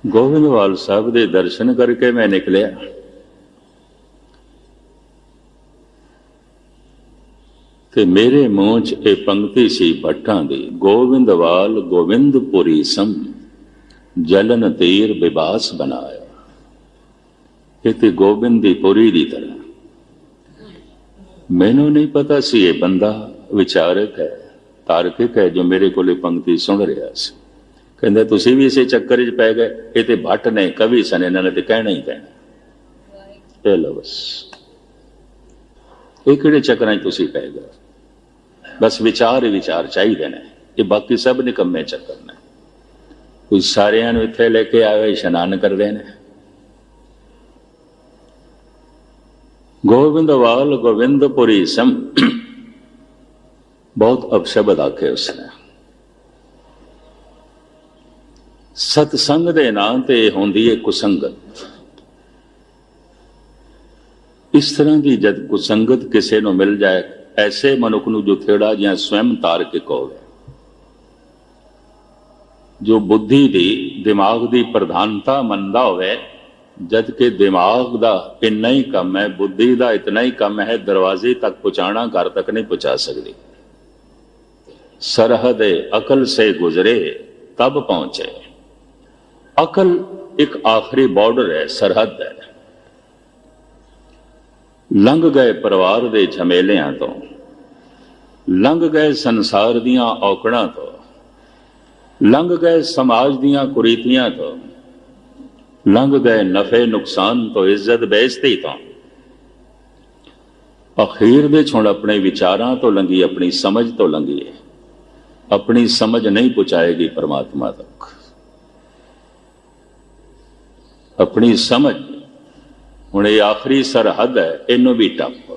ਗੋਬਿੰਦਵਾਲ ਸਾਹਿਬ ਦੇ ਦਰਸ਼ਨ ਕਰਕੇ ਮੈਂ ਨਿਕਲਿਆ। ਤੇ ਮੇਰੇ ਮੂੰਹ 'ਚ ਇਹ ਪੰਕਤੀ ਸੀ ਭੱਟਾਂ ਦੀ, ਗੋਬਿੰਦਵਾਲ ਗੋਬਿੰਦਪੁਰੀ ਸਮ ਜਲਨ ਤੀਰ ਬਿਬਾਸ ਬਣਾਇਆ। ਇਹ ਤੇ ਗੋਬਿੰਦ ਦੀ ਪੁਰੀ ਦੀ ਤਰ੍ਹਾਂ। ਮੈਨੂੰ ਨਹੀਂ ਪਤਾ ਸੀ ਇਹ ਬੰਦਾ ਵਿਚਾਰਕ ਹੈ, ਤਾਰਕਿਕ ਹੈ, ਜੋ ਮੇਰੇ ਕੋਲੇ ਪੰਕਤੀ ਸੁਣ ਰਿਹਾ ਸੀ। ਕਹਿੰਦਾ ਤੁਸੀਂ ਵੀ ਇਸੇ ਚੱਕਰ 'ਚ ਪੈ ਗਏ। ਇਹ ਤੇ ਭੱਟ ਨੇ, ਕਵੀ ਸਨ, ਇਹਨਾਂ ਨੇ ਤੇ ਕਹਿਣਾ ਹੀ ਕਹਿਣਾ। ਇਹ ਲਓ ਬਸ, ਇਹ ਕਿਹੜੇ ਚੱਕਰਾਂ 'ਚ ਤੁਸੀਂ ਪੈ ਗਏ? ਬਸ ਵਿਚਾਰ ਹੀ ਵਿਚਾਰ ਚਾਹੀਦੇ ਨੇ, ਇਹ ਬਾਕੀ ਸਭ ਨਿਕੰਮੇ ਚੱਕਰ ਨੇ। ਕੋਈ ਸਾਰਿਆਂ ਨੂੰ ਇੱਥੇ ਲੈ ਕੇ ਆਵੇ, ਇਸ਼ਨਾਨ ਕਰਦੇ ਨੇ। ਗੋਬਿੰਦਵਾਲ ਗੋਬਿੰਦਪੁਰੀ ਸਮ, ਬਹੁਤ ਅਪਸ਼ਬਦ ਆਖੇ ਉਸਨੇ। ਸਤਸੰਗ ਦੇ ਨਾਂ ਤੇ ਹੁੰਦੀ ਹੈ ਕੁਸੰਗਤ। ਇਸ ਤਰ੍ਹਾਂ ਦੀ ਜਦ ਕੁਸੰਗਤ ਕਿਸੇ ਨੂੰ ਮਿਲ ਜਾਏ, ਐਸੇ ਮਨੁੱਖ ਨੂੰ ਜੋ ਥੇੜਾ ਜਾਂ ਸਵੈਮ ਤਾਰਕਿਕ ਹੋਵੇ, ਜੋ ਬੁੱਧੀ ਦੀ, ਦਿਮਾਗ ਦੀ ਪ੍ਰਧਾਨਤਾ ਮੰਨਦਾ ਹੋਵੇ, ਜਦ ਕਿ ਦਿਮਾਗ ਦਾ ਇੰਨਾ ਹੀ ਕੰਮ ਹੈ, ਬੁੱਧੀ ਦਾ ਇਤਨਾ ਹੀ ਕੰਮ ਹੈ, ਦਰਵਾਜ਼ੇ ਤੱਕ ਪਹੁੰਚਾਣਾ, ਘਰ ਤੱਕ ਨਹੀਂ ਪਹੁੰਚਾ ਸਕਦੀ। ਸਰਹਦ ਅਕਲ ਸੇ ਗੁਜ਼ਰੇ ਤਬ ਪਹੁੰਚੇ। ਅਕਲ ਇੱਕ ਆਖਰੀ ਬਾਰਡਰ ਹੈ, ਸਰਹੱਦ ਹੈ। ਲੰਘ ਗਏ ਪਰਿਵਾਰ ਦੇ ਝਮੇਲਿਆਂ ਤੋਂ, ਲੰਘ ਗਏ ਸੰਸਾਰ ਦੀਆਂ ਔਕੜਾਂ ਤੋਂ, ਲੰਘ ਗਏ ਸਮਾਜ ਦੀਆਂ ਕੁਰੀਤੀਆਂ ਤੋਂ, ਲੰਘ ਗਏ ਨਫੇ ਨੁਕਸਾਨ ਤੋਂ, ਇੱਜ਼ਤ ਬੇਇੱਜ਼ਤੀ ਤੋਂ। ਅਖੀਰ ਦੇ ਹੁਣ ਆਪਣੇ ਵਿਚਾਰਾਂ ਤੋਂ ਲੰਘੀ, ਆਪਣੀ ਸਮਝ ਤੋਂ ਲੰਘੀ ਹੈ। ਆਪਣੀ ਸਮਝ ਨਹੀਂ ਪਹੁੰਚਾਏਗੀ ਪਰਮਾਤਮਾ ਤੱਕ। ਆਪਣੀ ਸਮਝ ਹੁਣ ਇਹ ਆਖਰੀ ਸਰਹੱਦ ਹੈ, ਇਹਨੂੰ ਵੀ ਟੱਪ।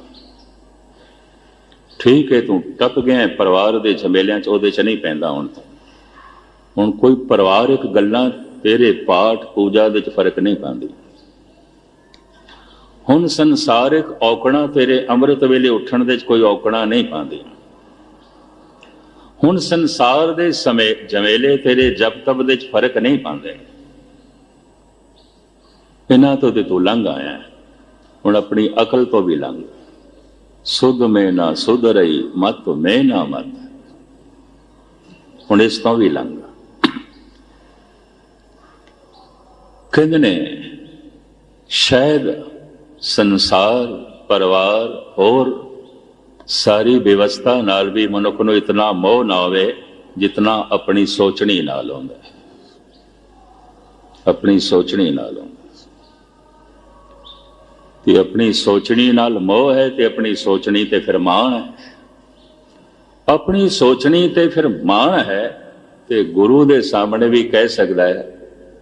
ਠੀਕ ਹੈ, ਤੂੰ ਟੱਪ ਗਿਆ ਪਰਿਵਾਰ ਦੇ ਝਮੇਲਿਆਂ 'ਚ, ਉਹਦੇ 'ਚ ਨਹੀਂ ਪੈਂਦਾ ਹੁਣ ਤੋਂ। ਹੁਣ ਕੋਈ ਪਰਿਵਾਰਕ ਗੱਲਾਂ ਤੇਰੇ ਪਾਠ ਪੂਜਾ ਦੇ 'ਚ ਫਰਕ ਨਹੀਂ ਪਾਉਂਦੀ। ਹੁਣ ਸੰਸਾਰਿਕ ਔਕੜਾਂ ਤੇਰੇ ਅੰਮ੍ਰਿਤ ਵੇਲੇ ਉੱਠਣ ਦੇ 'ਚ ਕੋਈ ਔਕੜਾਂ ਨਹੀਂ ਪਾਉਂਦੀ। ਹੁਣ ਸੰਸਾਰ ਦੇ ਸਮੇਂ ਝਮੇਲੇ ਤੇਰੇ ਜਪ ਤਪ ਦੇ 'ਚ ਫਰਕ ਨਹੀਂ ਪਾਉਂਦੇ। ਇਹਨਾਂ ਤੋਂ ਤੇ ਤੂੰ ਲੰਘ ਆਇਆ, ਹੁਣ ਆਪਣੀ ਅਕਲ ਤੋਂ ਵੀ ਲੰਘ। ਸੁਧ ਮੈਂ ਨਾ ਸੁਧ ਰਹੀ, ਮਤ ਮੈਂ ਨਾ ਮਤ, ਹੁਣ ਇਸ ਤੋਂ ਵੀ ਲੰਘ। ਕਹਿੰਦੇ ਨੇ ਸ਼ਾਇਦ ਸੰਸਾਰ, ਪਰਿਵਾਰ, ਹੋਰ ਸਾਰੀ ਵਿਵਸਥਾ ਨਾਲ ਵੀ ਮਨੁੱਖ ਨੂੰ ਇਤਨਾ ਮੋਹ ਨਾ ਹੋਵੇ ਜਿਤਨਾ ਆਪਣੀ ਸੋਚਣੀ ਨਾਲ ਹੁੰਦਾ। ਆਪਣੀ ਸੋਚਣੀ ਨਾਲ ਹੁੰਦਾ। ਤੇ ਆਪਣੀ ਸੋਚਣੀ ਨਾਲ ਮੋਹ ਹੈ, ਤੇ ਆਪਣੀ ਸੋਚਣੀ ਤੇ ਫਿਰ ਮਾਣ ਹੈ। ਆਪਣੀ ਸੋਚਣੀ ਤੇ ਫਿਰ ਮਾਣ ਹੈ, ਤੇ ਗੁਰੂ ਦੇ ਸਾਹਮਣੇ ਵੀ ਕਹਿ ਸਕਦਾ ਹੈ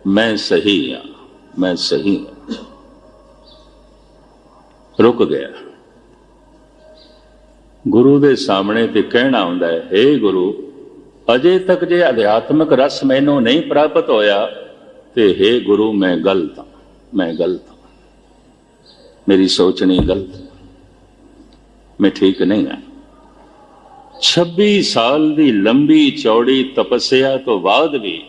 ਮੈਂ ਸਹੀ ਹਾਂ, ਮੈਂ ਸਹੀ ਹਾਂ। ਰੁਕ ਗਿਆ ਗੁਰੂ ਦੇ ਸਾਹਮਣੇ ਤੇ ਕਹਿਣਾ ਹੁੰਦਾ ਹੈ, ਹੇ ਗੁਰੂ, ਅਜੇ ਤੱਕ ਜੇ ਅਧਿਆਤਮਕ ਰਸ ਮੈਨੂੰ ਨਹੀਂ ਪ੍ਰਾਪਤ ਹੋਇਆ, ਤੇ ਹੇ ਗੁਰੂ ਮੈਂ ਗਲਤ ਹਾਂ, ਮੈਂ ਗਲਤ ਹਾਂ, ਮੇਰੀ ਸੋਚਣੀ ਗਲਤ, ਮੈਂ ਠੀਕ ਨਹੀਂ ਹਾਂ। 26 ਸਾਲ ਦੀ ਲੰਬੀ ਚੌੜੀ ਤਪੱਸਿਆ ਤੋਂ ਬਾਅਦ ਵੀ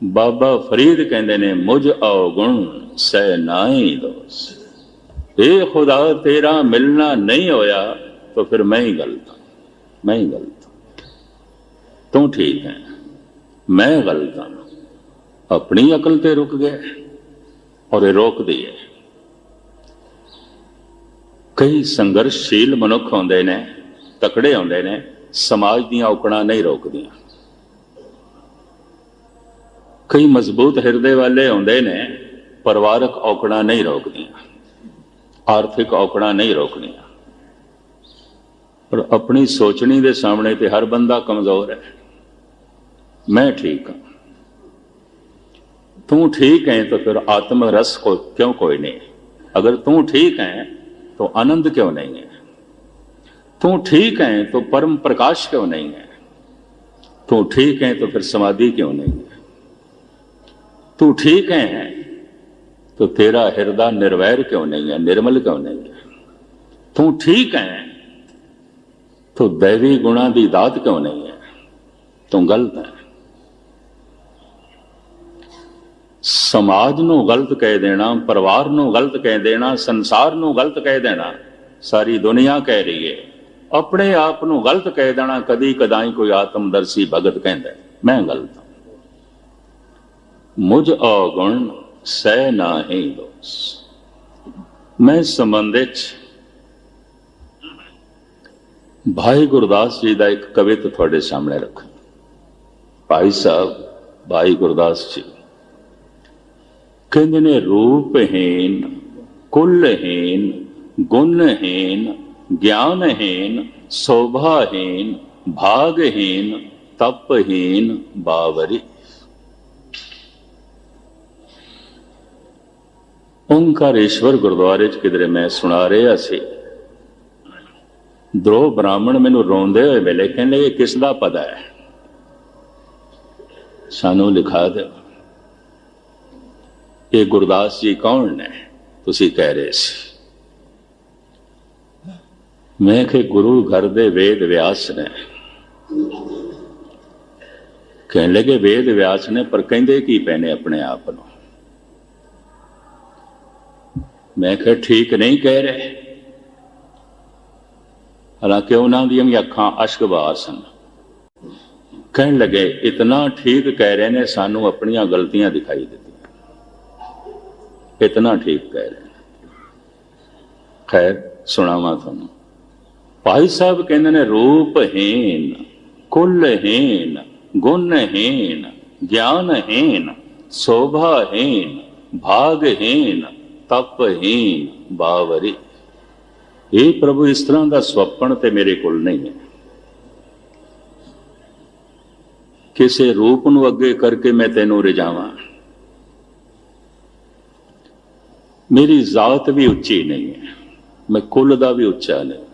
ਬਾਬਾ ਫਰੀਦ ਕਹਿੰਦੇ ਨੇ, ਮੁਝ ਔਗੁਣ ਸਹਿ ਨਾਹੀ ਦੋਸ। ਇਹ ਖੁਦਾ ਤੇਰਾ ਮਿਲਣਾ ਨਹੀਂ ਹੋਇਆ ਤਾਂ ਫਿਰ ਮੈਂ ਹੀ ਗਲਤ ਹਾਂ, ਮੈਂ ਹੀ ਗਲਤ ਹਾਂ। ਤੂੰ ਠੀਕ ਹੈ, ਮੈਂ ਗਲਤ ਹਾਂ। ਆਪਣੀ ਅਕਲ ਤੇ ਰੁਕ ਗਿਆ, ਔਰ ਇਹ ਰੋਕਦੀ ਹੈ। ਕਈ ਸੰਘਰਸ਼ਸ਼ੀਲ ਮਨੁੱਖ ਹੁੰਦੇ ਨੇ, ਤਕੜੇ ਹੁੰਦੇ ਨੇ, ਸਮਾਜ ਦੀਆਂ ਔਕੜਾਂ ਨਹੀਂ ਰੋਕਦੀਆਂ। ਕਈ ਮਜ਼ਬੂਤ ਹਿਰਦੇ ਵਾਲੇ ਹੁੰਦੇ ਨੇ, ਪਰਿਵਾਰਕ ਔਕੜਾਂ ਨਹੀਂ ਰੋਕਦੀਆਂ, ਆਰਥਿਕ ਔਕੜਾਂ ਨਹੀਂ ਰੋਕਣੀਆਂ। ਪਰ ਆਪਣੀ ਸੋਚਣੀ ਦੇ ਸਾਹਮਣੇ ਤੇ ਹਰ ਬੰਦਾ ਕਮਜ਼ੋਰ ਹੈ। ਮੈਂ ਠੀਕ ਹਾਂ, ਤੂੰ ਠੀਕ ਹੈ, तो फिर आत्म रस को क्यों कोई नहीं? अगर तू ठीक है तो आनंद क्यों नहीं है? तू ठीक है तो परम प्रकाश क्यों नहीं है? तू ठीक है तो फिर समाधि क्यों नहीं है? तू ठीक है तो तेरा हृदय निर्वैर क्यों नहीं है, निर्मल क्यों नहीं है? तू ठीक है तो दैवी गुणा की दात क्यों नहीं है? तू गलत है। समाज नूं गलत कह देना, परिवार नूं गलत कह देना, संसार नूं गलत कह देना, सारी दुनिया कह रही है। अपने आप नूं गलत कह देना कदी कदाई कोई आत्मदर्शी भगत कहता है मैं गलत हूं। मुझ अवगुण सह नाही दोष। मैं संबंध भाई गुरदास जी का एक कविता थोड़े सामने रखा। भाई साहब भाई गुरदास जी कहते ने रूपहीन, कुलहीन, गुणहीन, ज्ञानहीन, शोभाहीन, भागहीन, तपहीन बावरी। ओंकारेश्वर गुरुद्वारे च किधरे मैं सुना रहा सी, दो ब्राह्मण मैनू रोंदे हुए मिले, कहने लगे किसदा पता है, सानू लिखा दो। ये गुरदास जी कौन ने तुसी कह रहे सी। मैं कि गुरु घर दे वेद व्यास ने। कहने लगे वेद व्यास ने, पर कहते की पैने अपने आप को। मैं कहा ठीक नहीं कह रहे, हालांकि उन्होंने दी अखां अश्कबार सन। कहने लगे इतना ठीक कह रहे ने, सानू अपनियां गलतियां दिखाई दी, इतना ठीक कह रहे हैं। खैर सुनावा थानू। भाई साहब कहते ने रूपहीन, कुलहीन, गुणहीन, ज्ञानहीन, शोभाहीन, भागहीन, तपहीन बावरी। ये प्रभु इस तरह का स्वप्न ते मेरे को नहीं है। किसी रूप नूं अगे करके मैं तेनों रिझावां। मेरी जात भी उच्ची नहीं है, मैं कुल दा भी उच्चा नहीं।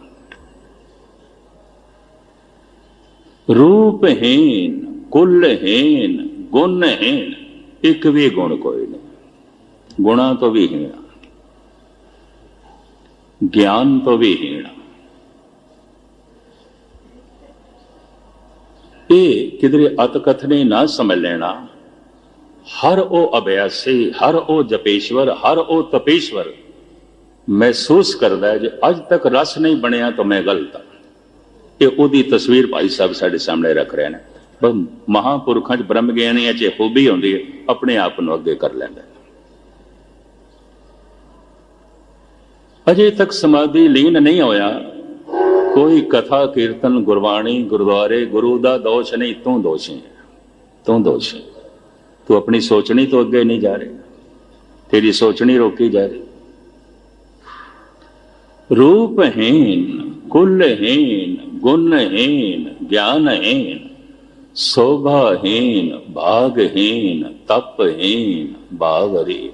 रूपहीन, कुलहीन, गुणहीन, एक भी गुण कोई नहीं। गुणा तो भी हीना, ज्ञान तो भी हीना। ये किधरे अतकथनी ना समझ लेना। हर ओ अभ्यासी, हर ओ जपेश्वर, हर ओ तपेश्वर महसूस करता है जो अज तक रस नहीं बनया तो मैं गलत हाँ। ये ओदी तस्वीर भाई साहब साडे सामने रख रहे हैं। पर महापुरखों च ब्रह्म ज्ञानियां च खूबी होंदी है, अपने आप को अगे कर लेंदा। अजे तक समाधि लीन नहीं होया, कोई कथा कीर्तन गुरबाणी गुरुद्वारे गुरु का दोष नहीं, तू दोषी है, तू दोषी। तू अपनी सोचनी तो अगे नहीं जा रही, तेरी सोचनी रोकी जा रही। रूपहीन, कुलहीन, गुणहीन, ज्ञानहीन, शोभाहीन, भागहीन, तपहीन बावरी।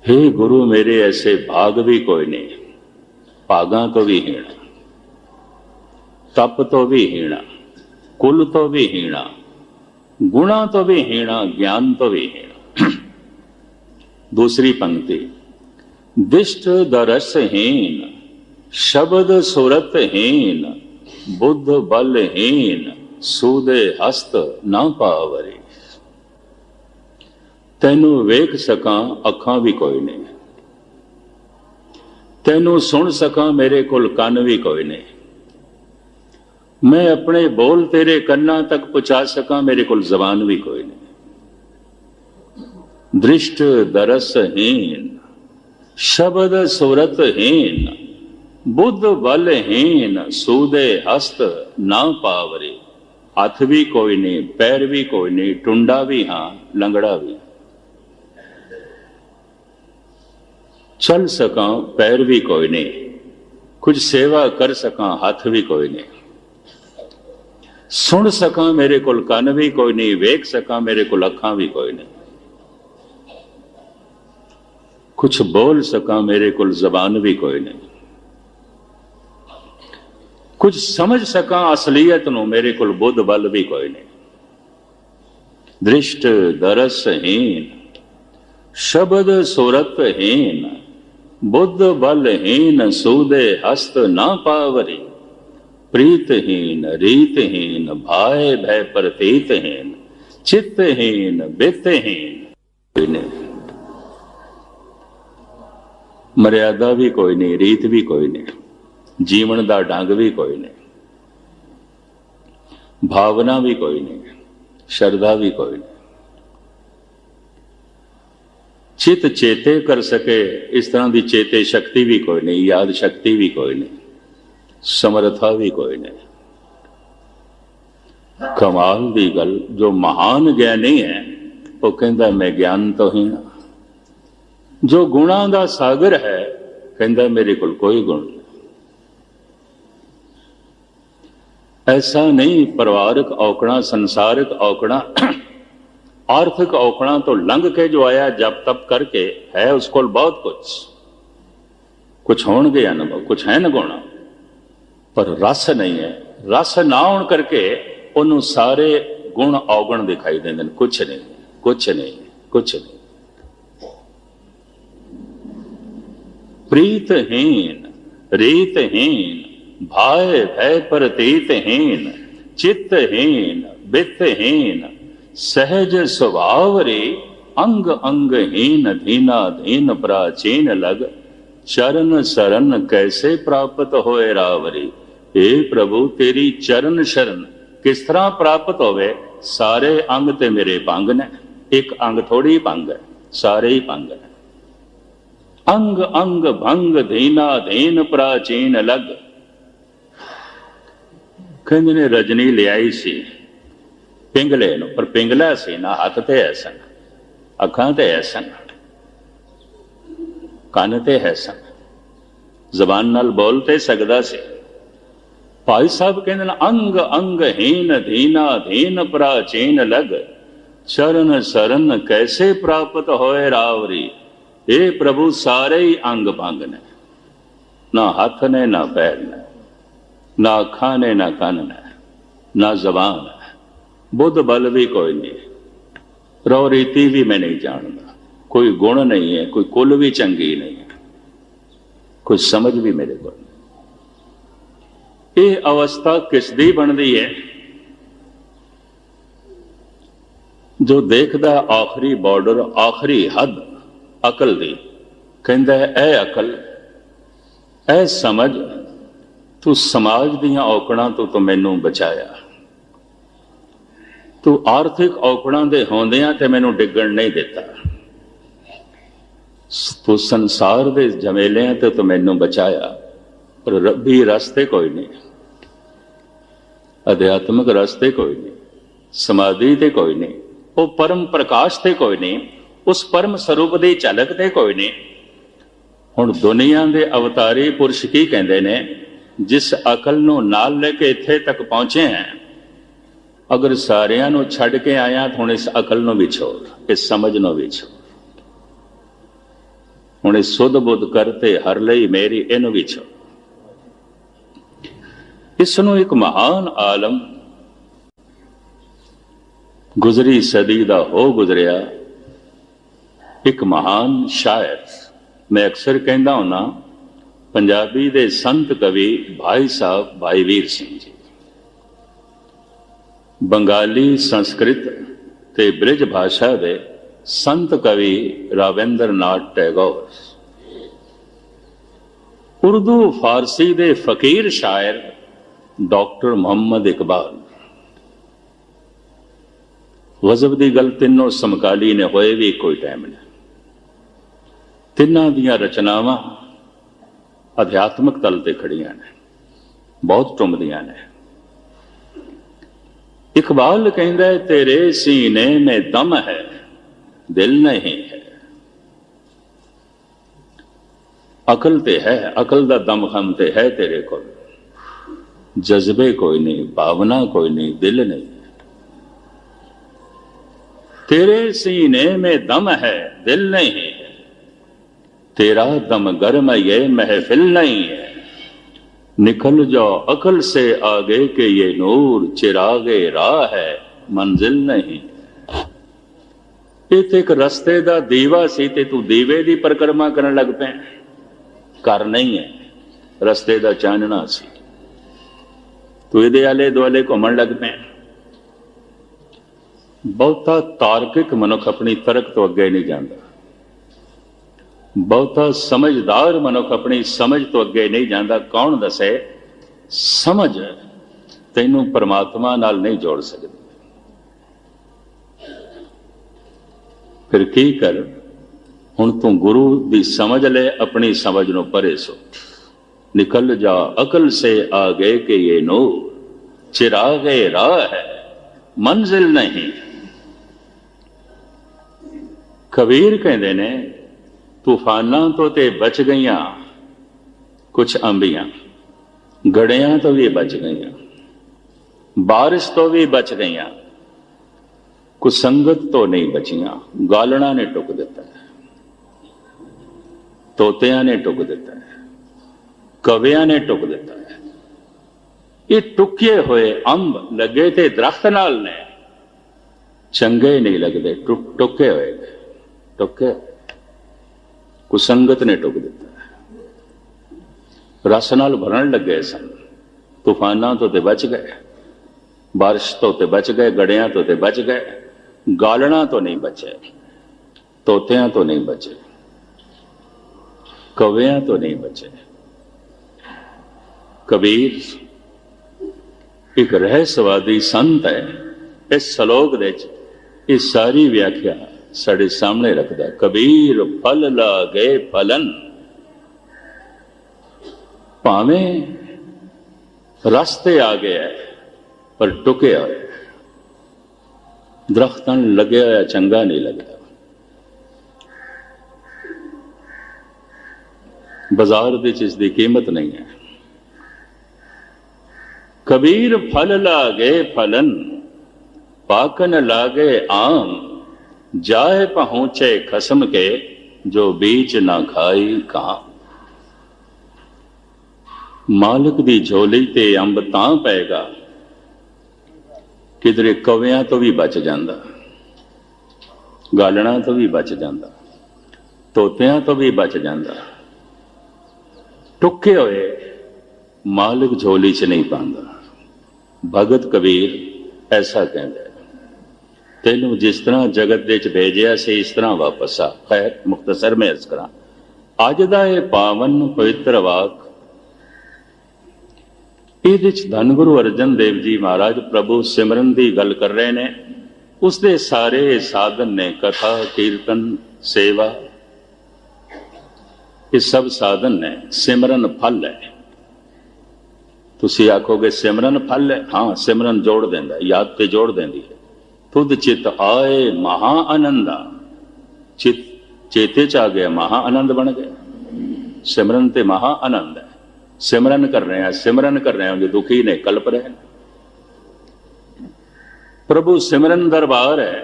हे गुरु मेरे ऐसे भाग भी कोई नहीं, भागा तो भी हीणा, तप तो भी हीणा, कुल तो भी हीणा, गुणा तो भी हीणा, ज्ञान तो भी हीणा। दूसरी पंक्ति, दिष्ट दरसहीन, शब्द सुरतहीन, बुद्ध बलहीन, सूदे हस्त ना पावरी। तैनू वेख सका अखां भी कोई नहीं, तैनू सुन सका मेरे कोल कन भी कोई नहीं। मैं अपने बोल तेरे कन्ना तक पहुंचा सका, मेरे को जबान भी कोई नहीं। दृष्ट दरसहीन, शब्द सुरतहीन, बुद्ध बलहीन, सूदे हस्त ना पावरे। हाथ भी कोई नहीं, पैर भी कोई नहीं, टुंडा भी हाँ, लंगड़ा भी। चल सका पैर भी कोई नहीं, कुछ सेवा कर सका हाथ भी कोई नहीं। सुन सका मेरे को कन भी कोई नहीं, वेख सका मेरे को अखां भी कोई नहीं। कुछ बोल सका मेरे को जबान भी कोई नहीं। कुछ समझ सका असलियत नो मेरे को बुद्ध बल भी कोई नहीं। दृष्ट दरसहीन, शब्द सुरतहीन, बुद्ध बलहीन, सूदे हस्त ना पावरी। प्रीतहीन, रीतहीन, भाय भय प्रतीतहीन, चित्तहीन, वित्तहीन, कोई नहीं, मर्यादा भी कोई नहीं, रीत भी कोई नहीं, जीवन का ढंग भी कोई नहीं, भावना भी कोई नहीं, श्रद्धा भी कोई नहीं। चित चेते कर सके इस तरह की चेते शक्ति भी कोई नहीं, याद शक्ति भी कोई नहीं, समर्था भी कोई नहीं। कमाल दी गल, जो महान ज्ञानी है वो कहता मैं ज्ञान तो ही ना। जो गुणा का सागर है कहता मेरे को कोई गुण नहीं। ऐसा नहीं परिवारक औकड़ा, संसारिक औकड़ा, आर्थिक औकड़ा तो लंघ के जो आया जब तब करके है उसको बहुत कुछ होंगे अनुभव, कुछ है न गुण, पर रस नहीं है। रस ना होने करके उन्होंने सारे गुण औगण दिखाई देंगे। कुछ नहीं, कुछ नहीं, कुछ नहीं। प्रीतहीन, रीतहीन, भाय भय प्रतीतहीन, चित्तहीन, वित्तहीन, सहज स्वभाव रे, अंग अंगहीन, धीना धीन प्राचीन लग, चरण शरण कैसे प्राप्त होए रावरी। हे प्रभु तेरी चरण शरण किस तरह प्राप्त होवे। सारे अंग ते मेरे भंग ने, एक अंग थोड़ी भंग है, सारे ही भंग है। अंग अंग भंग, धीना धीन प्राचीन लग। कहते ने रजनी लियाई सी पिंगले नूं, पर पिंगला सी ना, हथ ते है सन, अखां ते है सन, ਕੰਨ ਤੇ है सन, ਜ਼ਬਾਨ ਨਾਲ बोल ते सकदा सी। भाई साहब कहते हैं अंग अंगहीन, धीना धीन प्राचीन लग, चरण शरण कैसे प्राप्त होए रावरी। हे प्रभु सारे ही अंग भंग ने, ना हाथ ने, ना पैर ने, ना अखा ने, ना कन ने, ना जबान है, बुद्ध बल भी कोई नहीं, रौ रीति भी मैं नहीं जानता, कोई गुण नहीं है, कोई कुल भी चंगी नहीं है, कोई समझ भी मेरे को नहीं। ये अवस्था किसदी बनती है। जो देखदा आखिरी बॉर्डर, आखिरी हद अकल दी, कहंदा है ऐ अकल, ऐ समझ, तू समाज दियां औकड़ां तो मैनू बचाया, तू आर्थिक औकड़ां दे होंदियां ते मैनू डिगण नहीं दिता, तू संसार दे झमेलियां तो मैनू बचाया, पर रब्बी रास्ते कोई नहीं, अध्यात्मिक रास्ते कोई नहीं, समाधि ते कोई नहीं, वो परम प्रकाश ते कोई नहीं, उस परम स्वरूप की झलक ते कोई नहीं। हुण दुनिया के अवतारी पुरुष की कहते ने, जिस अकल नूं नाल लेके इत्थे तक पहुंचे हैं, अगर सारियां नूं छड्ड के आया तो हुण इस अकल नूं भी छोड़, इस समझ नूं भी छोड़, हुण इस सुध बुध करते हर लई मेरी इनू भी छोड़। इसनों एक महान आलम गुजरी सदी दा हो गुजरिया, एक महान शायर, मैं अक्सर कहता होना, पंजाबी दे संत कवि भाई साहब भाई वीर सिंह जी, बंगाली संस्कृत ते ब्रिज भाषा दे संत कवि राविंद्र नाथ टैगोर, उर्दू फारसी दे फकीर शायर डॉक्टर मोहम्मद इकबाल। गजब की गल, तीनों समकाली ने होए भी कोई टाइम ने, तिन्हां दियां रचनावां अध्यात्मक तल ते खड़ियां ने, बहुत टुमदियां ने। इकबाल कहंदा है तेरे सीने में दम है, दिल नहीं है। अकल ते है, अकल दा दम खम ते है तेरे को, जज्बे कोई नहीं, भावना कोई नहीं, दिल नहीं। तेरे सीने में दम है, दिल नहीं है, तेरा दम गर्म ये महफिल नहीं है। निकल जाओ अकल से आगे के ये नूर चिरागे राह है, मंजिल नहीं। ये तो एक रस्ते का दीवा सी ते तू दीवे की परिक्रमा करन लग पे, घर नहीं है, रस्ते का चानना सी, तू ये आले दुआले घूमन लग पे। ਬਹੁਤਾ ਤਾਰਕਿਕ ਮਨੁੱਖ ਆਪਣੀ ਤਰਕ ਤੋਂ ਅੱਗੇ ਨਹੀਂ ਜਾਂਦਾ, ਬਹੁਤਾ ਸਮਝਦਾਰ ਮਨੁੱਖ ਆਪਣੀ ਸਮਝ ਤੋਂ ਅੱਗੇ ਨਹੀਂ ਜਾਂਦਾ। ਕੌਣ ਦੱਸੇ? ਸਮਝ ਤੈਨੂੰ ਪਰਮਾਤਮਾ ਨਾਲ ਨਹੀਂ ਜੋੜ ਸਕਦੀ। ਫਿਰ ਕੀ ਕਰ? ਹੁਣ ਤੂੰ ਗੁਰੂ ਦੀ ਸਮਝ ਲੈ, ਆਪਣੀ ਸਮਝ ਨੂੰ ਪਰੇ ਸੋ। निकल जा अकल से आगे के ये नूर, चिरागे राह है मंजिल नहीं। कबीर कहते ने तूफाना तो ते बच गईयां कुछ अंबियां, गड़ियां तो भी बच गईयां, बारिश तो भी बच गईयां, कुछ संगत तो नहीं बचियां। गालना ने टुक दिता है, तोतिया ने टुक दिता है, कविया ने टुक दिता है। ये टुके हुए अंब लगे थे दरख्त नाल ने, चंगे नहीं लगते, टुके हुए टुके। कुसंगत ने टुक दिता है। रस नाल भरन लगे सन, तूफाना तो ते बच गए, बारिश तो ते बच गए, गड़िया तो ते बच गए, गालना तो नहीं बचे, तोतियां तो नहीं बचे, कवियां तो नहीं बचे। कबीर एक रहस्यवादी संत है। इस श्लोक दे ये सारी व्याख्या साढ़े सामने रखता है। कबीर फल लागे फलन, भावें रास्ते आ गया पर टुके हुए, दरख्तां लगे होया चंगा नहीं लगता। बाजार दी चीज की कीमत नहीं है। कबीर फल लागे फलन, पाकन लागे आम, जाए पहुंचे खसम के, जो बीच ना खाई काम। मालिक दी झोली ते अंब तां पैगा, किधरे कवियां तो भी बच जांदा, गालना तो भी बच जांदा, तोतियां तो भी बच जांदा। टुके हुए मालिक झोली च नहीं पांदा। भगत कबीर ऐसा कहता है, तेनू जिस तरह जगत दे च भेजिया से इस तरह वापस आ। खैर मुख्तसर में अर्ज करा, अज दा ये पावन पवित्र वाक, इहदे च धन गुरु अर्जन देव जी महाराज प्रभु सिमरन की गल कर रहे ने। उसदे सारे साधन ने, कथा कीर्तन सेवा, ये सब साधन ने। सिमरन फल है। तुसी आखोगे सिमरन फल है? हाँ, सिमरन जोड़ देंदा, याद ते जोड़ देंदी है। तुद चित आए महा आनंदा, चित चेते च आ गया, महा आनंद बन गया। सिमरन ते महा आनंद है। सिमरन कर रहे हैं, सिमरन कर रहे हैं, जो दुखी ने कल्प रहे हैं। प्रभु सिमरन दरबार है,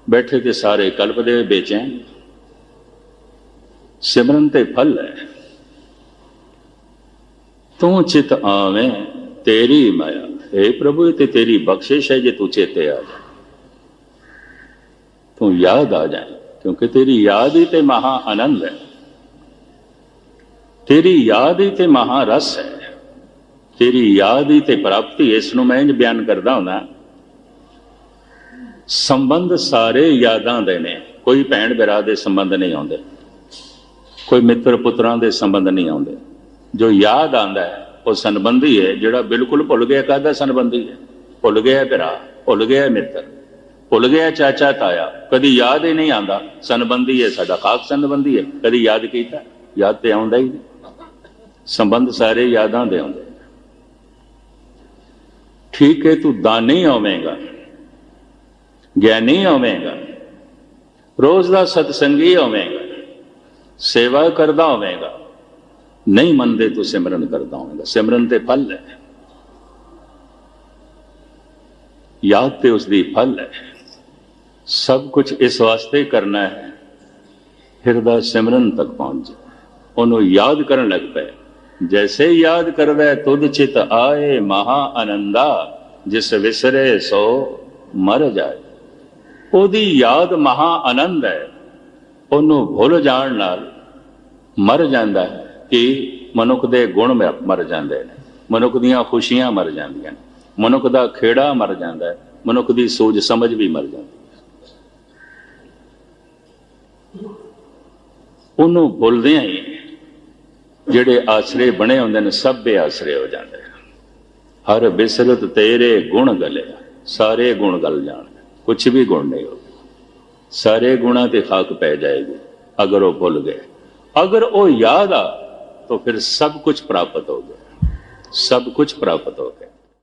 बैठे थे सारे कल्प दे बेचैन। सिमरन ते फल है। तू चित आवे तेरी माया, हे प्रभु ये तेरी बख्शिश है जे तू चेते आ जाए, तू याद आ जाए, क्योंकि तेरी याद ही ते महा आनंद है, तेरी याद ही ते महा रस है, तेरी याद ही ते प्राप्ति। इसनों मैं इंज बयान करदा हुंदा, संबंध सारे यादां दे ने। कोई भैण भरा दे संबंध नहीं आउंदे, कोई मित्र पुत्रां दे संबंध नहीं आउंदे। जो याद आंदा है वो संबंधी है। जिहड़ा बिल्कुल भुल गया कहदा संबंधी है। भुल गया भरा, भुल गया मित्र, भुल गया चाचा ताया, कदी याद ही नहीं आंदा, संबंधी है। साडा खाक संबंधी है, कदी याद कीता? याद ते आउंदा ही नहीं। संबंध सारे यादां दे आउंदे। ठीक है, तू दानी होवेगा, ज्ञानी होवेगा, रोज दा सतसंगी होवेगा, सेवा करदा होवेगा, नहीं मनदे तो सिमरन करता होगा। सिमरन ते फल है, याद ते उसदी फल है। सब कुछ इस वास्ते करना है हिरदा सिमरन तक पहुंच जाए, उन्होंने याद करन लग पे। जैसे याद करदा है तुद चित आए महा आनंदा, जिस विसरे सो मर जाए। ओदी याद महा आनंद है, उन्होंने भुल जाण नाल मर जांदा है। कि मनुख दे गुण मर जाते हैं, मनुख दियां खुशियां मर जांदियां, मनुख दा खेड़ा मर जाता है, ਮਨੁੱਖ ਦੀ ਸੋਚ ਸਮਝ ਵੀ ਮਰ ਜਾਂਦੀ ਹੈ। ਉਹਨੂੰ ਭੁੱਲਦਿਆਂ ਹੀ ਜਿਹੜੇ ਆਸਰੇ ਬਣੇ ਹੁੰਦੇ ਨੇ ਸਭ ਬੇਆਸਰੇ ਹੋ ਜਾਂਦੇ। ਹਰ ਬਿਸਰਤ ਤੇਰੇ ਗੁਣ ਗਲਿਆ, ਸਾਰੇ ਗੁਣ ਗਲ ਜਾਣਗੇ, ਕੁਛ ਵੀ ਗੁਣ ਨਹੀਂ ਹੋਗਾ। सारे गुणा ते खाक पै जाएगी अगर वो भूल गए। अगर वो याद आ तो फिर सब कुछ प्राप्त हो गया, सब कुछ प्राप्त हो गया।